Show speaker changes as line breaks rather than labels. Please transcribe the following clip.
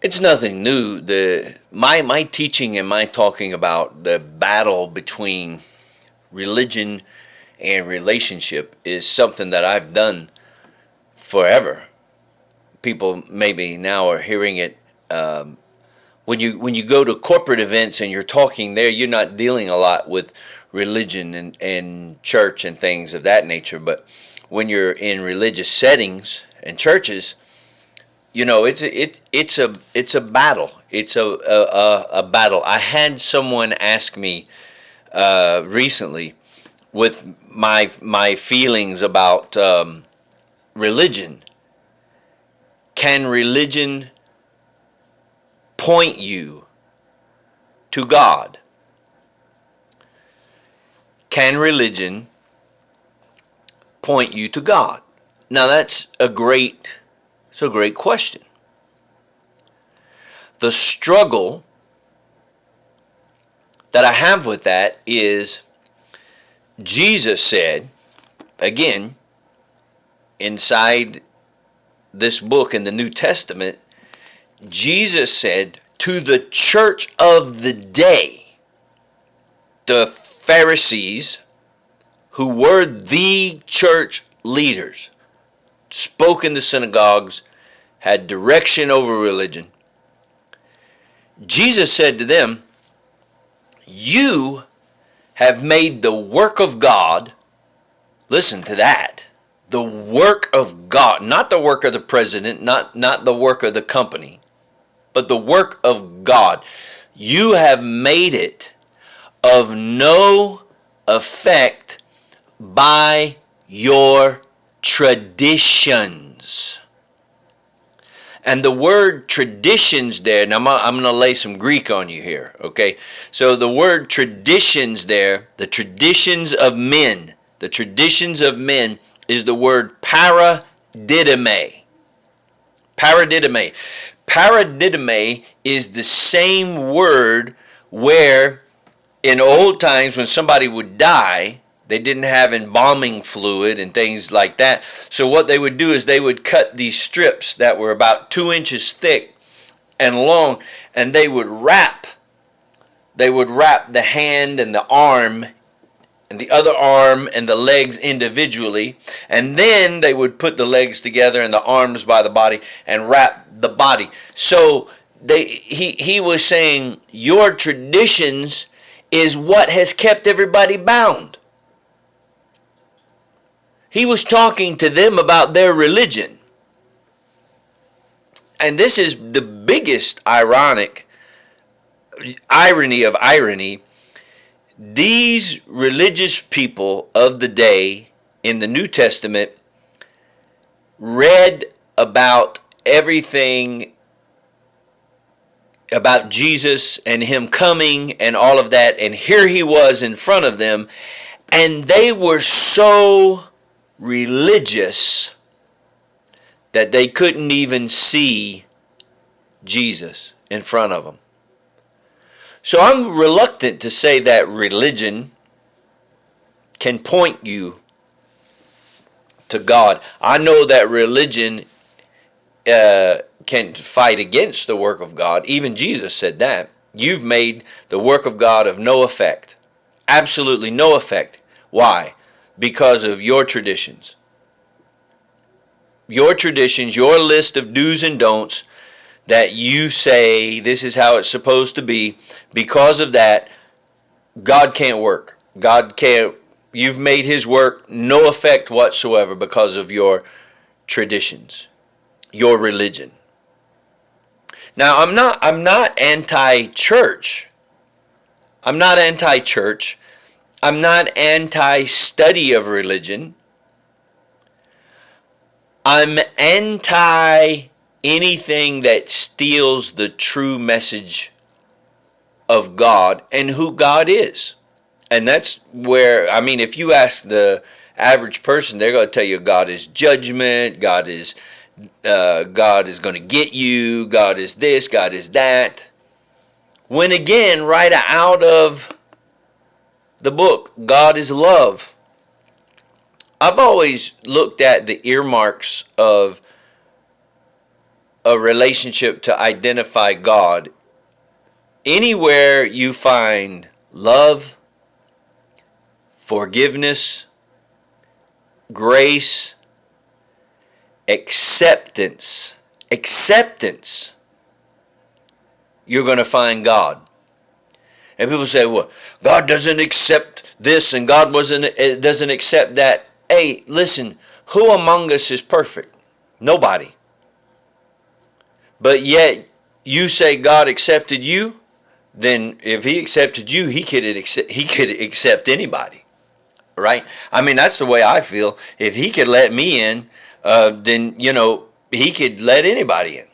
It's nothing new. My teaching and my talking about the battle between religion and relationship is something that I've done forever. People maybe now are hearing it. When you go to corporate events and you're talking there, you're not dealing a lot with religion and church and things of that nature. But when you're in religious settings and churches, it's a battle. It's a battle. I had someone ask me recently with my feelings about religion. Can religion point you to God? Can religion point you to God? Now that's a great question. The struggle that I have with that is Jesus said, again, inside this book in the New Testament, Jesus said to the church of the day, the Pharisees, who were the church leaders, spoke in the synagogues, had direction over religion. Jesus said to them, you have made the work of God, listen to that, the work of God, not the work of the president, not the work of the company, but the work of God. You have made it of no effect by your traditions. And the word traditions there, now I'm going to lay some Greek on you here, okay? So the word traditions there, the traditions of men is the word paradidomi. Paradidomi. Paradidomi is the same word where in old times when somebody would die, they didn't have embalming fluid and things like that. So what they would do is they would cut these strips that were about 2 inches thick and long, and they would wrap the hand and the arm and the other arm and the legs individually, and then they would put the legs together and the arms by the body and wrap the body. So he was saying your traditions is what has kept everybody bound. He was talking to them about their religion. And this is the biggest irony of irony. These religious people of the day in the New Testament read about everything about Jesus and him coming and all of that, and here he was in front of them, and they were so religious that they couldn't even see Jesus in front of them. So I'm reluctant to say that religion can point you to God. I know that religion can fight against the work of God. Even Jesus said that. You've made the work of God of no effect. Absolutely no effect. Why? Because of your traditions. Your traditions, your list of do's and don'ts that you say this is how it's supposed to be. Because of that, God can't work. God can't. You've made his work no effect whatsoever because of your traditions, your religion. Now, I'm not anti-church. I'm not anti-church. I'm not anti-study of religion. I'm anti anything that steals the true message of God and who God is. And that's where, I mean, if you ask the average person, they're going to tell you God is judgment, God is going to get you, God is this, God is that. When again, right out of the book, God is love. I've always looked at the earmarks of a relationship to identify God. Anywhere you find love, forgiveness, grace, acceptance, you're going to find God. And people say, well, God doesn't accept this and God doesn't accept that. Hey, listen, who among us is perfect? Nobody. But yet you say God accepted you, then if he accepted you, he could accept anybody. Right? I mean, that's the way I feel. If he could let me in, then, he could let anybody in.